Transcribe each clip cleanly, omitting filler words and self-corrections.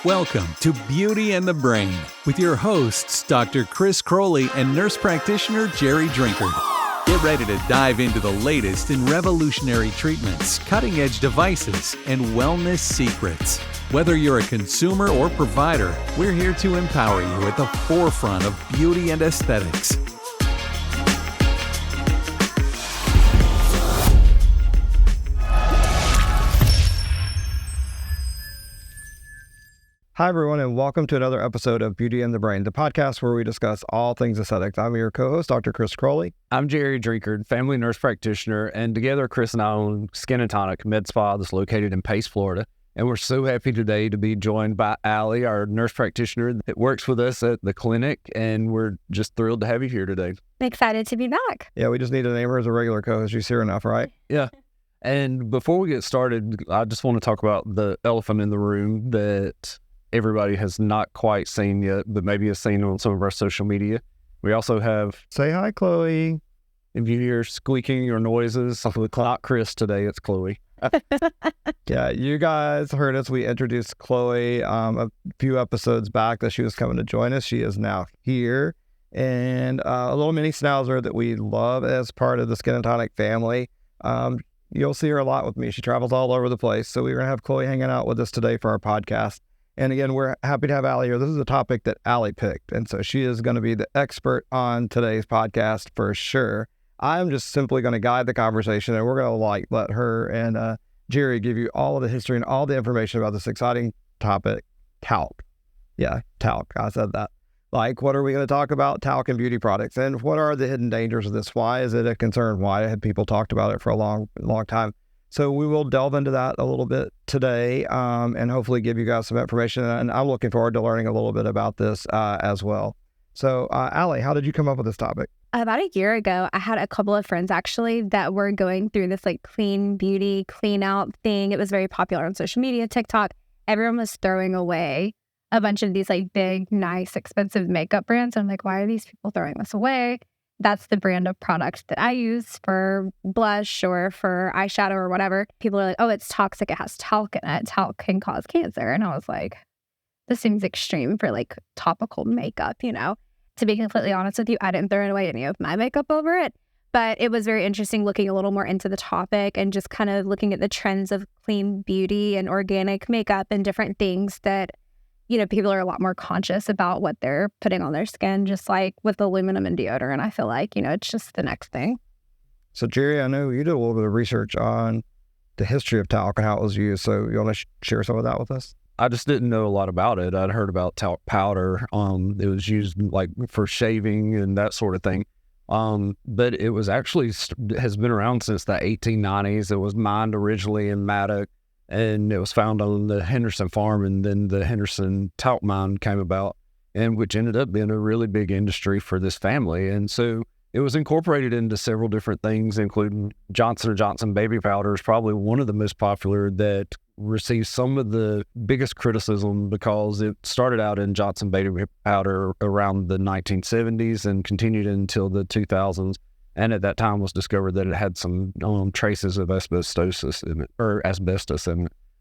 Welcome to Beauty and the Brain with your hosts, Dr. Chris Croley and nurse practitioner Jerry Drinkard. Get ready to dive into the latest in revolutionary treatments, cutting-edge devices, and wellness secrets. Whether you're a consumer or provider, we're here to empower you at the forefront of beauty and aesthetics. Hi, everyone, and welcome to another episode of Beauty and the Brain, the podcast where we discuss all things aesthetics. I'm your co-host, Dr. Chris Croley. I'm Jerry Drinkard, family nurse practitioner, and together Chris and I own Skin and Tonic Med Spa that's located in Pace, Florida. And we're so happy today to be joined by Allie, our nurse practitioner that works with us at the clinic, and we're just thrilled to have you here today. Excited to be back. Yeah, we just need to name her as a regular co-host. She's here enough, right? Yeah. And before we get started, I just want to talk about the elephant in the room that everybody has not quite seen yet, but maybe has seen on some of our social media. We also have... Say hi, Khloe. If you hear squeaking or noises, it's not Chris today, it's Khloe. Yeah, you guys heard us. We introduced Khloe a few episodes back that she was coming to join us. She is now here. And a little mini schnauzer that we love as part of the Skin and Tonic family. You'll see her a lot with me. She travels all over the place. So we're going to have Khloe hanging out with us today for our podcast. And again, we're happy to have Allie here. This is a topic that Allie picked. And so she is going to be the expert on today's podcast for sure. I'm just simply going to guide the conversation, and we're going to let her and Jerry give you all of the history and all the information about this exciting topic, talc. Yeah, talc. I said that. Like, what are we going to talk about? Talc and beauty products. And what are the hidden dangers of this? Why is it a concern? Why have people talked about it for a long time? So we will delve into that a little bit today and hopefully give you guys some information. And I'm looking forward to learning a little bit about this as well. So, Allie, how did you come up with this topic? About a year ago, I had a couple of friends actually that were going through this like clean beauty, clean out thing. It was very popular on social media, TikTok. Everyone was throwing away a bunch of these like big, nice, expensive makeup brands. And I'm like, why are these people throwing this away? That's the brand of product that I use for blush or for eyeshadow or whatever. People are like, oh, it's toxic. It has talc in it. Talc can cause cancer. And I was like, this seems extreme for like topical makeup, you know? To be completely honest with you, I didn't throw away any of my makeup over it. But it was very interesting looking a little more into the topic and just kind of looking at the trends of clean beauty and organic makeup and different things that, you know, people are a lot more conscious about what they're putting on their skin, just like with aluminum and deodorant. I feel like, you know, it's just the next thing. So, Jerry, I know you did a little bit of research on the history of talc and how it was used. So you want to share some of that with us? I just didn't know a lot about it. I'd heard about talc powder. It was used like for shaving and that sort of thing. But it was actually has been around since the 1890s. It was mined originally in Maddox, and it was found on the Henderson farm, and then the Henderson talc mine came about, and which ended up being a really big industry for this family. And so it was incorporated into several different things, including Johnson & Johnson baby powder is probably one of the most popular that received some of the biggest criticism because it started out in Johnson baby powder around the 1970s and continued until the 2000s. And at that time was discovered that it had some traces of asbestos in it.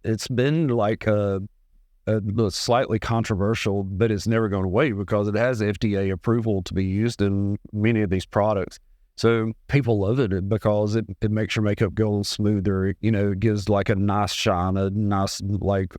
It's been like a slightly controversial, but it's never going away because it has FDA approval to be used in many of these products. So people love it because it makes your makeup go smoother. You know, it gives like a nice shine, a nice like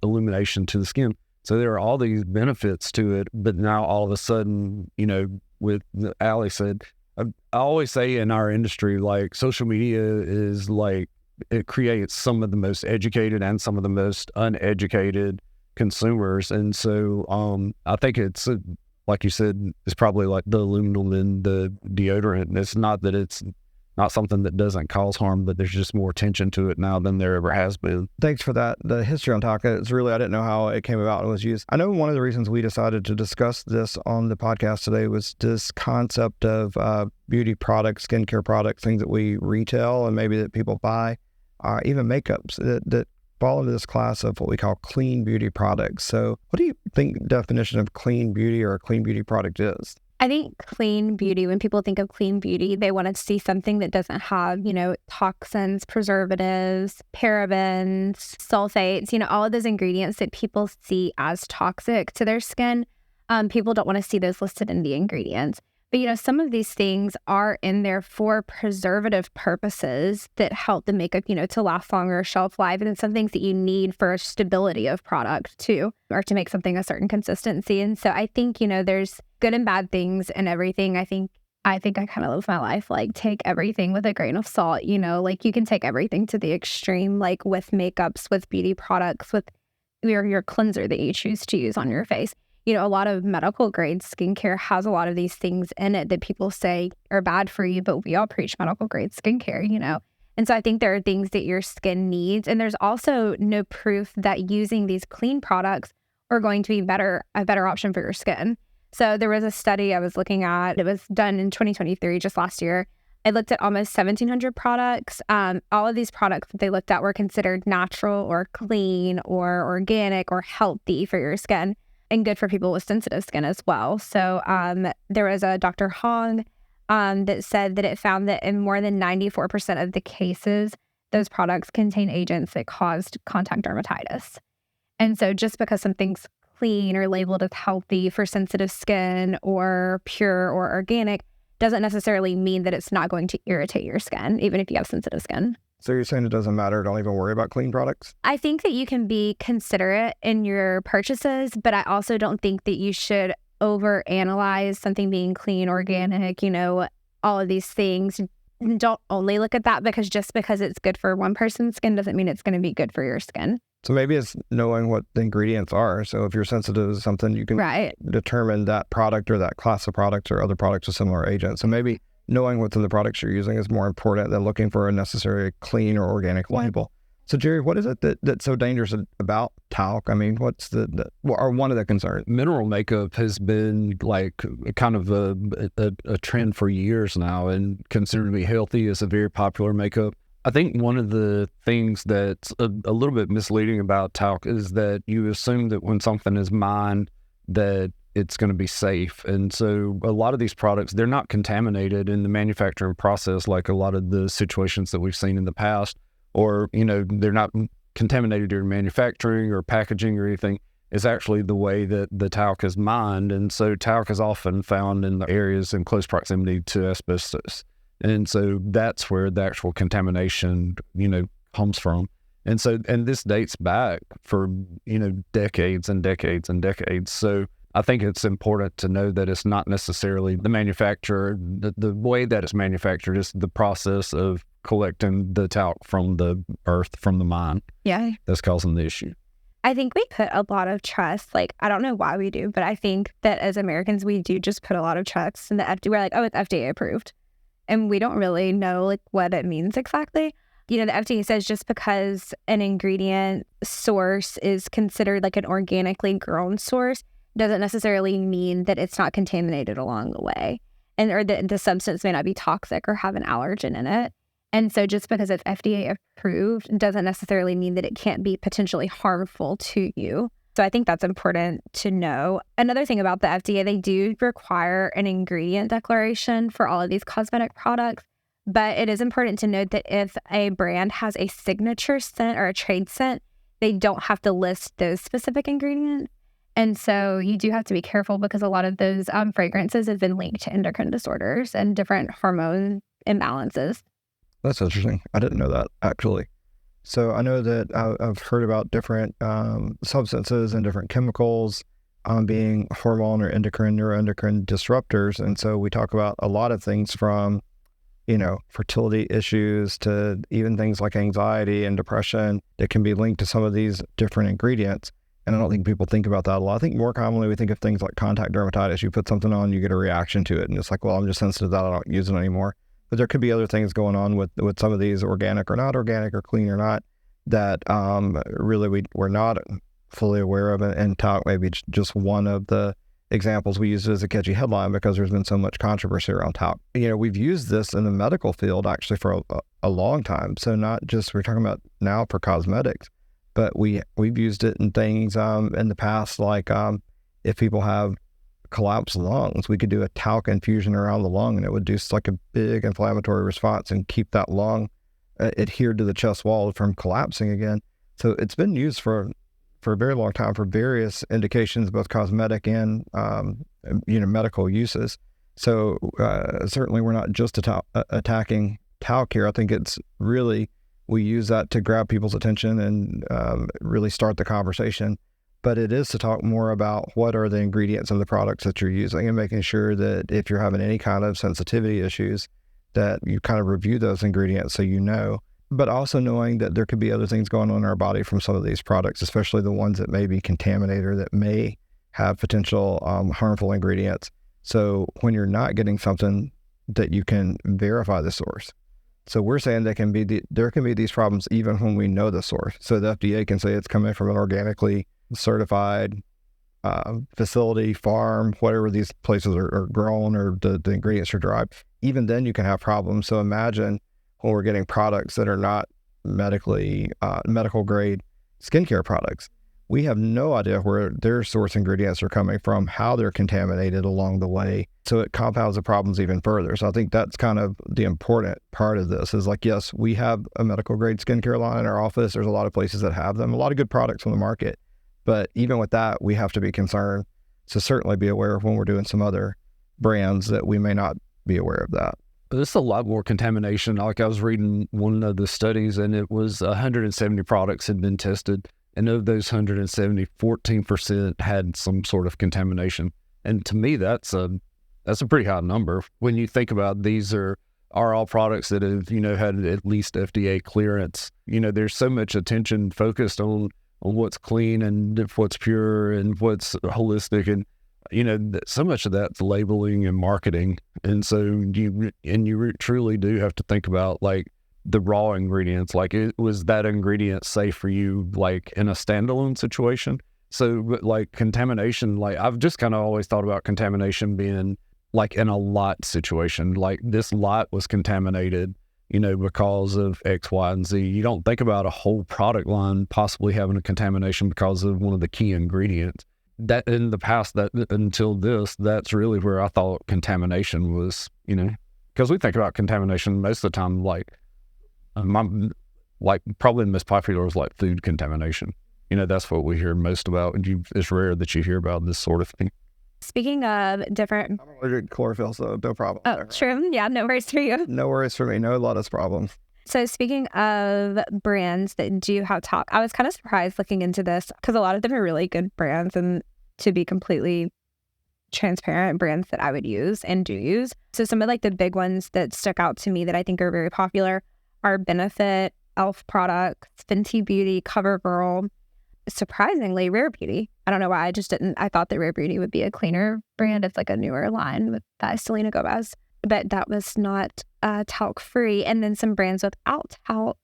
illumination to the skin. So there are all these benefits to it. But now all of a sudden, you know, with Allie said, I always say in our industry, like social media is like, it creates some of the most educated and some of the most uneducated consumers. And so I think it's, like you said, it's probably like the aluminum in the deodorant. And it's not that it's not something that doesn't cause harm, but there's just more attention to it now than there ever has been. Thanks for that. The history on talc, it's really, I didn't know how it came about and was used. I know one of the reasons we decided to discuss this on the podcast today was this concept of beauty products, skincare products, things that we retail and maybe that people buy, even makeups that fall into this class of what we call clean beauty products. So what do you think the definition of clean beauty or a clean beauty product is? I think clean beauty, when people think of clean beauty, they want to see something that doesn't have, toxins, preservatives, parabens, sulfates, all of those ingredients that people see as toxic to their skin. People don't want to see those listed in the ingredients. But, some of these things are in there for preservative purposes that help the makeup, to last longer, shelf life. And then some things that you need for stability of product too, or to make something a certain consistency. And so I think, there's good and bad things in everything. I think I kind of live my life like take everything with a grain of salt, like you can take everything to the extreme, like with makeups, with beauty products, with your cleanser that you choose to use on your face. A lot of medical grade skincare has a lot of these things in it that people say are bad for you, but we all preach medical grade skincare, And so I think there are things that your skin needs. And there's also no proof that using these clean products are going to be a better option for your skin. So there was a study I was looking at. It was done in 2023, just last year. I looked at almost 1,700 products. All of these products that they looked at were considered natural or clean or organic or healthy for your skin, and good for people with sensitive skin as well. So there was a Dr. Hong that said that it found that in more than 94% of the cases, those products contain agents that caused contact dermatitis. And so just because something's clean or labeled as healthy for sensitive skin or pure or organic doesn't necessarily mean that it's not going to irritate your skin, even if you have sensitive skin. So you're saying it doesn't matter, don't even worry about clean products? I think that you can be considerate in your purchases, but I also don't think that you should overanalyze something being clean, organic, all of these things. Don't only look at that, because just because it's good for one person's skin doesn't mean it's going to be good for your skin. So maybe it's knowing what the ingredients are. So if you're sensitive to something, you can determine that product or that class of products or other products with similar agents. So maybe knowing what's in the products you're using is more important than looking for a necessary clean or organic label. So Jerry, what is it that's so dangerous about talc? I mean, what's or one of the concerns? Mineral makeup has been like kind of a trend for years now, and considered to be healthy is a very popular makeup. I think one of the things that's a little bit misleading about talc is that you assume that when something is mined that it's going to be safe. And so a lot of these products, they're not contaminated in the manufacturing process like a lot of the situations that we've seen in the past, or, they're not contaminated during manufacturing or packaging or anything. It's actually the way that the talc is mined. And so talc is often found in the areas in close proximity to asbestos. And so that's where the actual contamination, comes from. And so, and this dates back for, decades and decades and decades. So I think it's important to know that it's not necessarily the manufacturer, the way that it's manufactured is the process of collecting the talc from the earth, from the mine. Yeah. That's causing the issue. I think we put a lot of trust, like, I don't know why we do, but I think that as Americans, we do just put a lot of trust in the FDA. We're like, oh, it's FDA approved. And we don't really know like what it means exactly. The FDA says just because an ingredient source is considered like an organically grown source doesn't necessarily mean that it's not contaminated along the way, and or that the substance may not be toxic or have an allergen in it. And so just because it's FDA approved doesn't necessarily mean that it can't be potentially harmful to you. So I think that's important to know. Another thing about the FDA, they do require an ingredient declaration for all of these cosmetic products. But it is important to note that if a brand has a signature scent or a trade scent, they don't have to list those specific ingredients. And so you do have to be careful, because a lot of those fragrances have been linked to endocrine disorders and different hormone imbalances. That's interesting. I didn't know that, actually. So I know that I've heard about different substances and different chemicals being hormone or neuroendocrine disruptors. And so we talk about a lot of things from, fertility issues to even things like anxiety and depression that can be linked to some of these different ingredients. And I don't think people think about that a lot. I think more commonly we think of things like contact dermatitis. You put something on, you get a reaction to it. And it's like, well, I'm just sensitive to that. I don't use it anymore. But there could be other things going on with some of these, organic or not organic or clean or not, that really we're not fully aware of. And talc may be just one of the examples we use it as a catchy headline because there's been so much controversy around talc. We've used this in the medical field actually for a long time. So not just, we're talking about now for cosmetics, but we've used it in things in the past, like if people have collapsed lungs. We could do a talc infusion around the lung, and it would do like a big inflammatory response and keep that lung adhered to the chest wall from collapsing again. So it's been used for a very long time for various indications, both cosmetic and medical uses. So certainly we're not just attacking talc here. I think it's really, we use that to grab people's attention and really start the conversation. But it is to talk more about what are the ingredients of the products that you're using, and making sure that if you're having any kind of sensitivity issues, that you kind of review those ingredients so you know. But also knowing that there could be other things going on in our body from some of these products, especially the ones that may be contaminated or that may have potential harmful ingredients. So when you're not getting something, that you can verify the source. So we're saying there can be these problems even when we know the source. So the FDA can say it's coming from an organically certified facility, farm, whatever these places are grown or the ingredients are derived. Even then you can have problems. So imagine when we're getting products that are not medical grade skincare products. We have no idea where their source ingredients are coming from, how they're contaminated along the way. So it compounds the problems even further. So I think that's kind of the important part of this is like, yes, we have a medical grade skincare line in our office. There's a lot of places that have them, a lot of good products on the market. But even with that, we have to be concerned. So certainly be aware of when we're doing some other brands that we may not be aware of that. There's a lot more contamination. Like I was reading one of the studies, and it was 170 products had been tested. And of those 170, 14% had some sort of contamination. And to me, that's a pretty high number. When you think about these are all products that have, had at least FDA clearance. There's so much attention focused on what's clean and what's pure and what's holistic. And, so much of that's labeling and marketing. And so you truly do have to think about like the raw ingredients. Like, was that ingredient safe for you, like in a standalone situation? So like contamination, like I've just kind of always thought about contamination being like in a lot situation, like this lot was contaminated, because of X, Y, and Z. You don't think about a whole product line possibly having a contamination because of one of the key ingredients. That in the past, until this, that's really where I thought contamination was, because we think about contamination most of the time, like probably the most popular is like food contamination. That's what we hear most about. And it's rare that you hear about this sort of thing. Speaking of different... I'm allergic to chlorophyll, so no problem. Oh, true. Yeah, no worries for you. No worries for me. No lettuce problems. So speaking of brands that do have talc, I was kind of surprised looking into this because a lot of them are really good brands, and to be completely transparent, brands that I would use and do use. So some of like the big ones that stuck out to me that I think are very popular are Benefit, Elf Products, Fenty Beauty, CoverGirl, surprisingly Rare Beauty. I don't know why, I thought that Rare Beauty would be a cleaner brand. It's like a newer line with Selena Gomez, but that was not talc-free. And then some brands without talc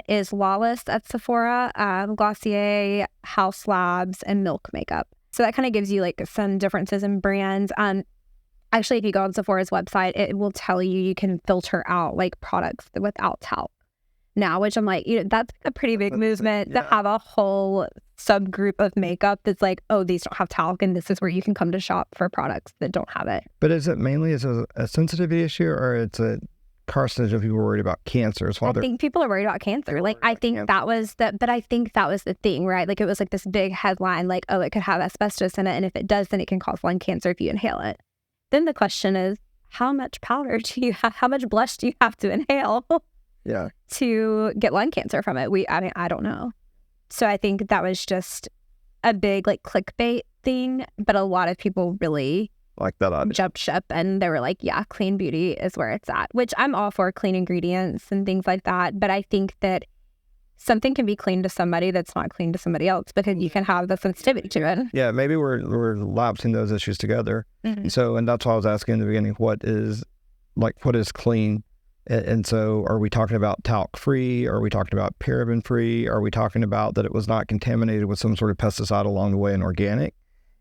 is Lawless at Sephora, Glossier, House Labs, and Milk Makeup. So that kind of gives you like some differences in brands. Actually, if you go on Sephora's website, it will tell you can filter out like products without talc now, which I'm like, that's a pretty big movement to have a whole subgroup of makeup that's like, oh, these don't have talc, and this is where you can come to shop for products that don't have it. But is it mainly a sensitivity issue, or it's a carcinogenic of people worried about cancer? I think people are worried about cancer. Like, I think that was the thing, right? Like, it was like this big headline, like, oh, it could have asbestos in it, and if it does, then it can cause lung cancer if you inhale it. Then the question is, how much powder do you have? How much blush do you have to inhale? Yeah. To get lung cancer from it? I don't know. So I think that was just a big like clickbait thing, but a lot of people really like that idea. Jumped ship, and they were like, yeah, clean beauty is where it's at, which I'm all for, clean ingredients and things like that. But I think that something can be clean to somebody that's not clean to somebody else, because you can have the sensitivity to it. Yeah, maybe we're lapsing those issues together. Mm-hmm. So, and that's why I was asking in the beginning, what is clean? And so are we talking about talc-free? Are we talking about paraben-free? Are we talking about that it was not contaminated with some sort of pesticide along the way and organic?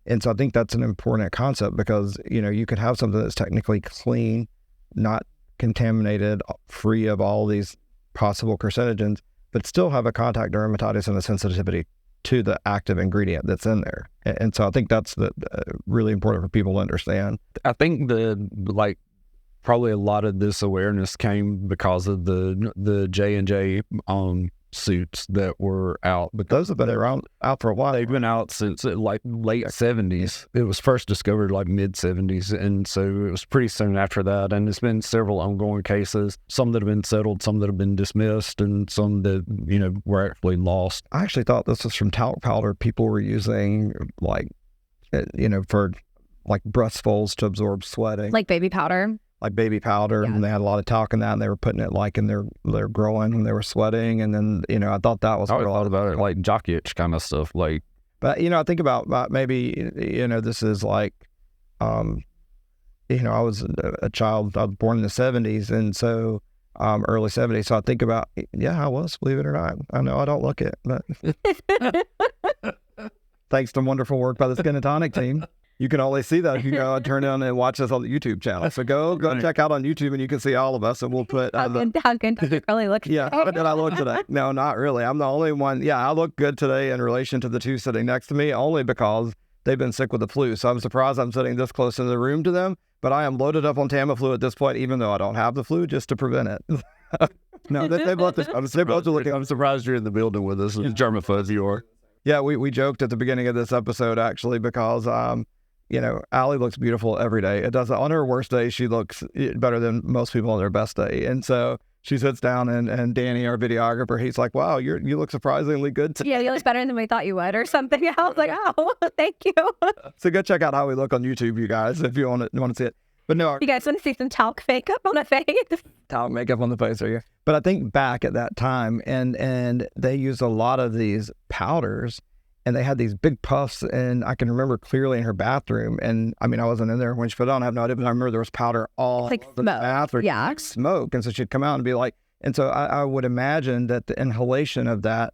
And so I think that's an important concept, because, you could have something that's technically clean, not contaminated, free of all these possible carcinogens, but still have a contact dermatitis and a sensitivity to the active ingredient that's in there. And so I think that's really important for people to understand. I think probably a lot of this awareness came because of the J&J suits that were out. But those have been out for a while. They've been out since late 70s. It was first discovered mid 70s, and so it was pretty soon after that. And it's been several ongoing cases, some that have bbeen settled, some that have been dismissed, and some that were actually lost. I actually thought this was from talc powder people were using for breast folds to absorb sweating, like baby powder. Yeah. And they had a lot of talc in that, and they were putting it in their groin when they were sweating. And then I thought that was I thought about it like jock itch kind of stuff. But I think about maybe this is I was a child. I was born in the 70s, and so early 70s. So I think about I was, believe it or not. I know I don't look it, but thanks to wonderful work by the Skin and Tonic team. You can only see that if you go and turn on and watch us on the YouTube channel. So go check out on YouTube, and you can see all of us. And we'll put how good Dr. Crowley looks. Yeah, how did I look today? No, not really. I'm the only one. Yeah, I look good today in relation to the two sitting next to me, only because they've been sick with the flu. So I'm surprised I'm sitting this close in the room to them. But I am loaded up on Tamiflu at this point, even though I don't have the flu, just to prevent it. No, they both. I'm surprised you're in the building with us. Germaphobe you are. Yeah, we joked at the beginning of this episode actually because Allie looks beautiful every day. It does on her worst day, she looks better than most people on their best day. And so she sits down and Danny, our videographer, he's like, "Wow, you look surprisingly good today." Yeah, you look better than we thought you would, or something. I was like, "Oh, thank you." So go check out how we look on YouTube, you guys, if you want to see it. But no, you guys want to see some talc makeup on the face? Talc makeup on the face, are you? But I think back at that time, and they used a lot of these powders. And they had these big puffs, and I can remember clearly in her bathroom. And I mean, I wasn't in there when she put it on. I have no idea, but I remember there was powder all over the bathroom. Yeah, like smoke. And so she'd come out and be like, and so I would imagine that the inhalation of that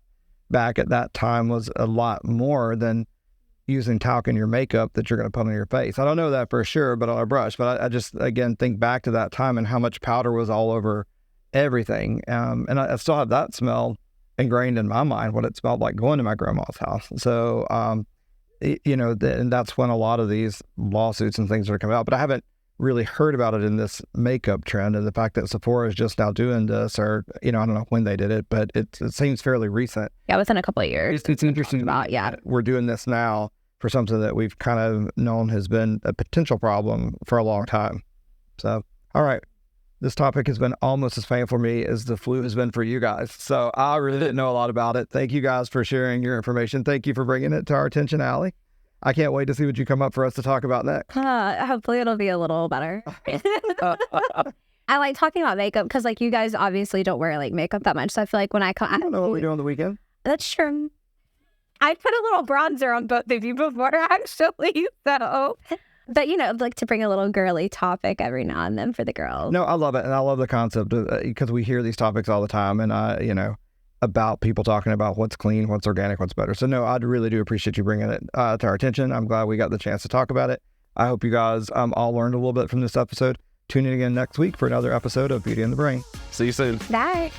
back at that time was a lot more than using talc in your makeup that you're going to put on your face. I don't know that for sure, but on a brush. But I just again think back to that time and how much powder was all over everything. And I still have that smell ingrained in my mind, what it smelled like going to my grandma's house. So, and that's when a lot of these lawsuits and things are coming out. But I haven't really heard about it in this makeup trend, and the fact that Sephora is just now doing this, or I don't know when they did it, but it seems fairly recent. Yeah, within a couple of years. It's interesting about we're doing this now for something that we've kind of known has been a potential problem for a long time. So, all right. This topic has been almost as painful for me as the flu has been for you guys. So I really didn't know a lot about it. Thank you guys for sharing your information. Thank you for bringing it to our attention, Allie. I can't wait to see what you come up for us to talk about next. Hopefully it'll be a little better. I like talking about makeup because you guys obviously don't wear makeup that much. So I feel like when I don't know what we do on the weekend. That's true. I put a little bronzer on both of you before, actually. So... But, to bring a little girly topic every now and then for the girls. No, I love it. And I love the concept because we hear these topics all the time. And, about people talking about what's clean, what's organic, what's better. So, no, I really do appreciate you bringing it to our attention. I'm glad we got the chance to talk about it. I hope you guys all learned a little bit from this episode. Tune in again next week for another episode of Beauty and the Brain. See you soon. Bye.